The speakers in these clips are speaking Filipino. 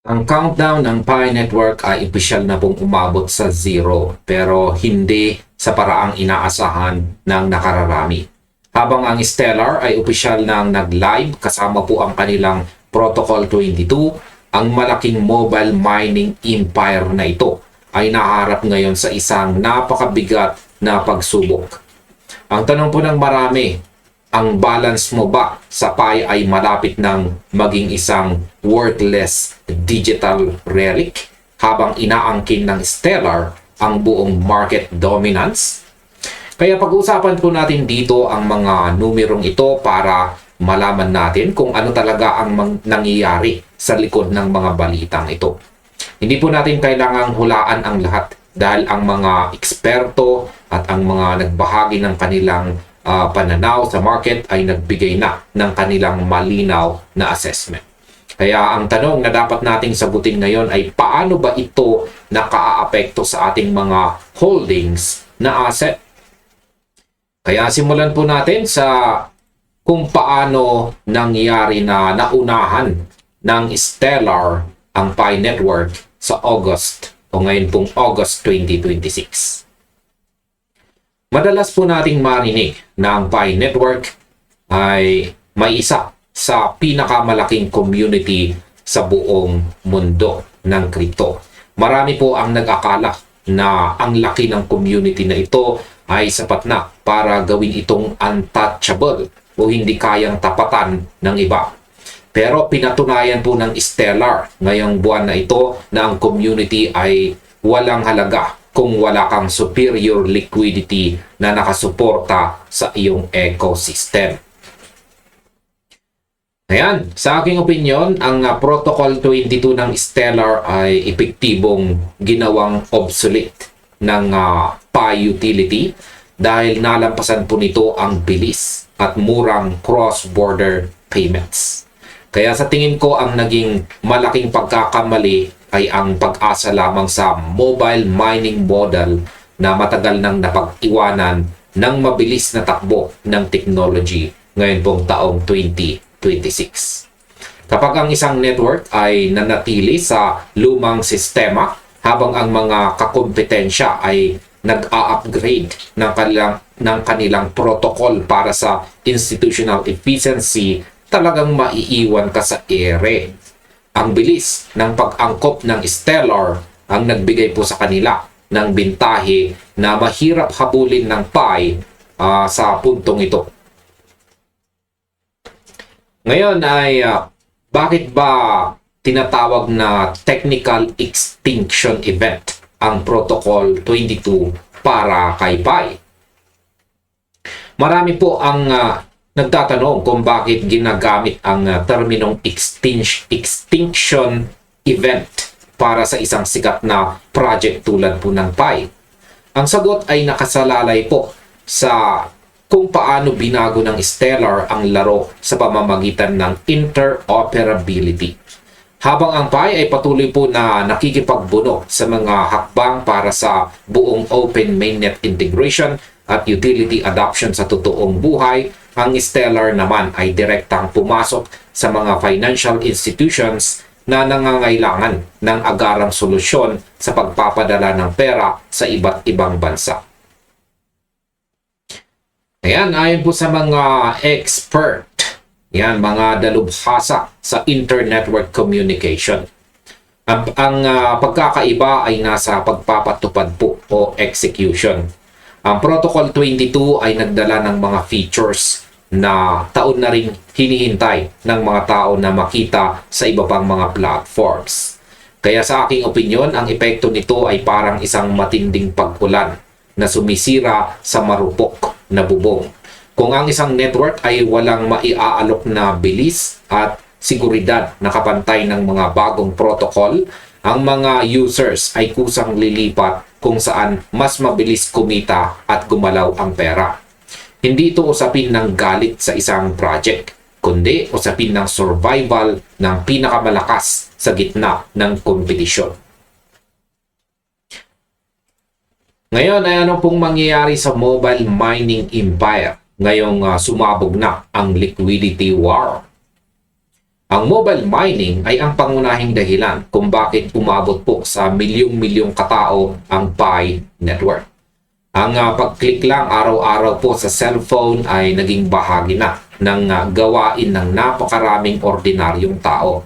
Ang countdown ng Pi Network ay opisyal na pong umabot sa zero pero hindi sa paraang inaasahan ng nakararami. Habang ang Stellar ay opisyal nang nag-live kasama po ang kanilang Protocol 22, ang malaking mobile mining empire na ito ay naharap ngayon sa isang napakabigat na pagsubok. Ang tanong po ng marami, ang balance mo ba sa Pi ay malapit ng maging isang worthless digital relic habang inaangkin ng Stellar ang buong market dominance? Kaya pag-usapan po natin dito ang mga numerong ito para malaman natin kung ano talaga ang nangyayari sa likod ng mga balitang ito. Hindi po natin kailangang hulaan ang lahat dahil ang mga eksperto at ang mga nagbahagi ng kanilang pananaw sa market ay nagbigay na ng kanilang malinaw na assessment. Kaya ang tanong na dapat nating sagutin ngayon ay paano ba ito nakaaapekto sa ating mga holdings na asset? Kaya simulan po natin sa kung paano nangyari na naunahan ng Stellar ang Pi Network sa August o ngayon pong August 2026. Madalas po nating marinig na ang Pi Network ay may isa sa pinakamalaking community sa buong mundo ng crypto. Marami po ang nag-akala na ang laki ng community na ito ay sapat na para gawin itong untouchable o hindi kayang tapatan ng iba. Pero pinatunayan po ng Stellar ngayong buwan na ito na ang community ay walang halaga kung wala kang superior liquidity na nakasuporta sa iyong ecosystem. Ayan, sa aking opinion, ang Protocol 22 ng Stellar ay epektibong ginawang obsolete ng Pi utility dahil nalampasan po nito ang bilis at murang cross-border payments. Kaya sa tingin ko ang naging malaking pagkakamali ay ang pag-asa lamang sa mobile mining model na matagal nang napag-iwanan ng mabilis na takbo ng technology ngayon pong taong 2026. Kapag ang isang network ay nanatili sa lumang sistema habang ang mga kakompetensya ay nag-a-upgrade ng kanilang protocol para sa institutional efficiency, talagang maiiwan ka sa ere. Ang bilis ng pag-angkop ng Stellar ang nagbigay po sa kanila ng bintahe na mahirap habulin ng Pi sa puntong ito. Ngayon ay bakit ba tinatawag na technical extinction event ang Protocol 22 para kay Pi? Marami po ang nagtatanong kung bakit ginagamit ang terminong extinction event para sa isang sikat na project tulad po ng Pi. Ang sagot ay nakasalalay po sa kung paano binago ng Stellar ang laro sa pamamagitan ng interoperability. Habang ang Pi ay patuloy po na nakikipagbuno sa mga hakbang para sa buong open mainnet integration at utility adoption sa totoong buhay, ang Stellar naman ay direktang pumasok sa mga financial institutions na nangangailangan ng agarang solusyon sa pagpapadala ng pera sa iba't ibang bansa. Ayan, ayon po sa mga expert, yan, mga dalubhasa sa inter-network communication. Ang pagkakaiba ay nasa pagpapatupad po o execution. Ang Protocol 22 ay nagdala ng mga features na taon na rin hinihintay ng mga tao na makita sa iba pang mga platforms. Kaya sa aking opinyon, ang epekto nito ay parang isang matinding pag-ulan na sumisira sa marupok na bubong. Kung ang isang network ay walang maiaalok na bilis at seguridad na kapantay ng mga bagong protocol, ang mga users ay kusang lilipat kung saan mas mabilis kumita at gumalaw ang pera. Hindi ito usapin ng galit sa isang project, kundi usapin ng survival ng pinakamalakas sa gitna ng kompetisyon. Ngayon ay ano pong mangyayari sa mobile mining empire ngayong sumabog na ang liquidity war? Ang mobile mining ay ang pangunahing dahilan kung bakit umabot po sa milyong-milyong katao ang Pi network. Ang pag-click lang araw-araw po sa cellphone ay naging bahagi na ng gawain ng napakaraming ordinaryong tao.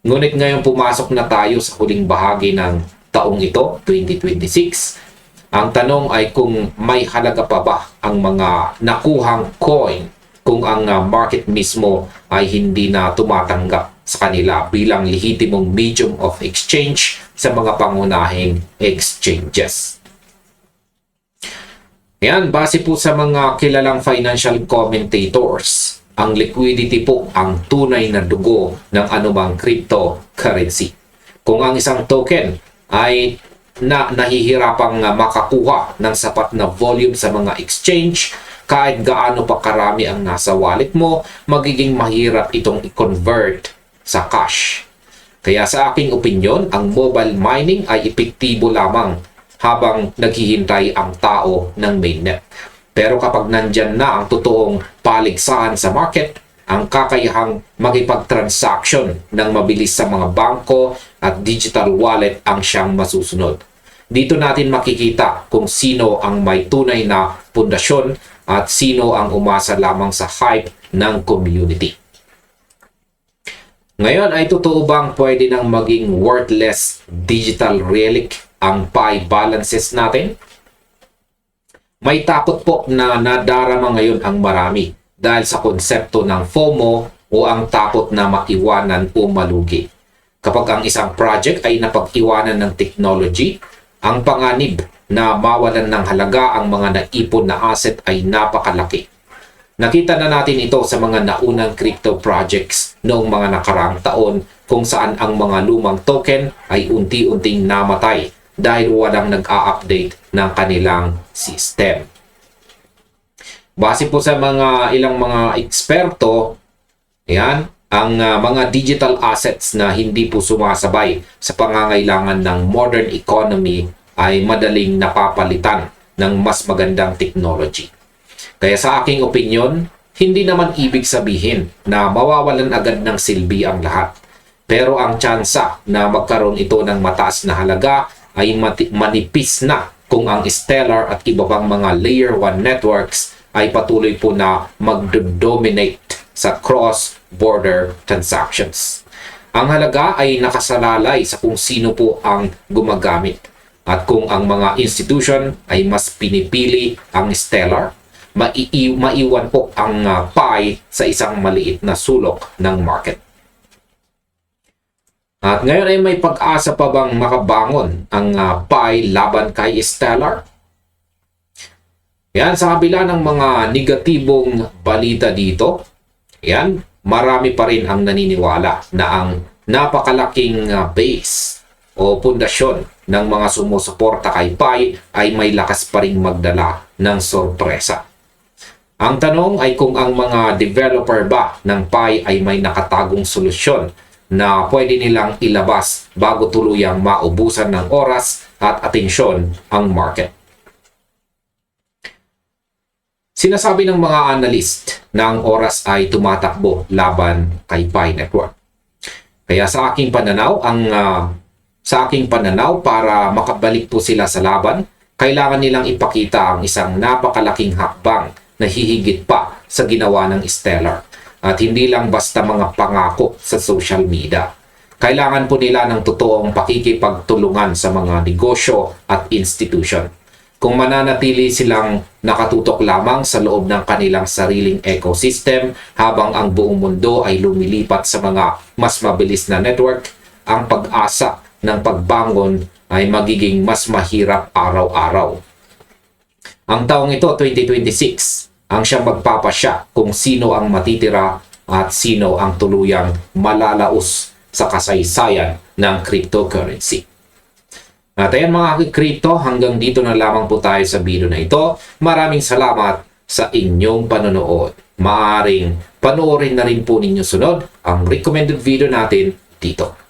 Ngunit ngayon pumasok na tayo sa huling bahagi ng taong ito, 2026. Ang tanong ay kung may halaga pa ba ang mga nakuhang coin kung ang market mismo ay hindi na tumatanggap sa kanila bilang lehitimong medium of exchange sa mga pangunahing exchanges. Yan, base po sa mga kilalang financial commentators, ang liquidity po ang tunay na dugo ng anumang cryptocurrency. Kung ang isang token ay nahihirapang makakuha ng sapat na volume sa mga exchange, kahit gaano pa karami ang nasa wallet mo, magiging mahirap itong i-convert sa cash. Kaya sa aking opinyon, ang mobile mining ay epektibo lamang habang naghihintay ang tao ng mainnet. Pero kapag nandyan na ang totoong paligsahan sa market, ang kakayahang makipag-transaction ng mabilis sa mga bangko at digital wallet ang siyang masusunod. Dito natin makikita kung sino ang may tunay na pundasyon at sino ang umasa lamang sa hype ng community. Ngayon ay totoo bang pwede nang maging worthless digital relic ang Pi balances natin? May takot po na nadarama ngayon ang marami dahil sa konsepto ng FOMO o ang takot na maiwanan o malugi. Kapag ang isang project ay napag-iwanan ng technology, ang panganib na mawalan ng halaga ang mga naipon na asset ay napakalaki. Nakita na natin ito sa mga naunang crypto projects noong mga nakaraang taon kung saan ang mga lumang token ay unti-unting namatay dahil walang nag-a-update ng kanilang system. Base po sa ilang mga eksperto, yan, ang mga digital assets na hindi po sumasabay sa pangangailangan ng modern economy ay madaling napapalitan ng mas magandang technology. Kaya sa aking opinyon, hindi naman ibig sabihin na mawawalan agad ng silbi ang lahat. Pero ang tsansa na magkaroon ito ng mataas na halaga ay manipis na kung ang Stellar at iba pang mga Layer 1 networks ay patuloy po na mag-dominate sa cross-border transactions. Ang halaga ay nakasalalay sa kung sino po ang gumagamit. At kung ang mga institution ay mas pinipili ang Stellar, maiwan po ang Pi sa isang maliit na sulok ng market. At ngayon ay may pag-asa pa bang makabangon ang Pi laban kay Stellar? Yan, sa kabila ng mga negatibong balita dito, yan, marami pa rin ang naniniwala na ang napakalaking base o pundasyon ng mga sumusuporta kay Pi ay may lakas pa ring magdala ng sorpresa. Ang tanong ay kung ang mga developer ba ng Pi ay may nakatagong solusyon na pwede nilang ilabas bago tuluyang maubusan ng oras at atensyon ang market. Sinasabi ng mga analyst na ang oras ay tumatakbo laban kay Pi Network. Kaya sa aking pananaw, para makabalik po sila sa laban, kailangan nilang ipakita ang isang napakalaking hakbang na hihigit pa sa ginawa ng Stellar. At hindi lang basta mga pangako sa social media. Kailangan po nila ng totoong pakikipagtulungan sa mga negosyo at institution. Kung mananatili silang nakatutok lamang sa loob ng kanilang sariling ecosystem habang ang buong mundo ay lumilipat sa mga mas mabilis na network, ang pag-asa ng pagbangon ay magiging mas mahirap araw-araw. Ang taong ito, 2026, ang siyang magpapasya kung sino ang matitira at sino ang tuluyang malalaos sa kasaysayan ng cryptocurrency. At ayan mga crypto, hanggang dito na lamang po tayo sa video na ito. Maraming salamat sa inyong panonood. Maaring panoorin na rin po ninyo sunod ang recommended video natin dito.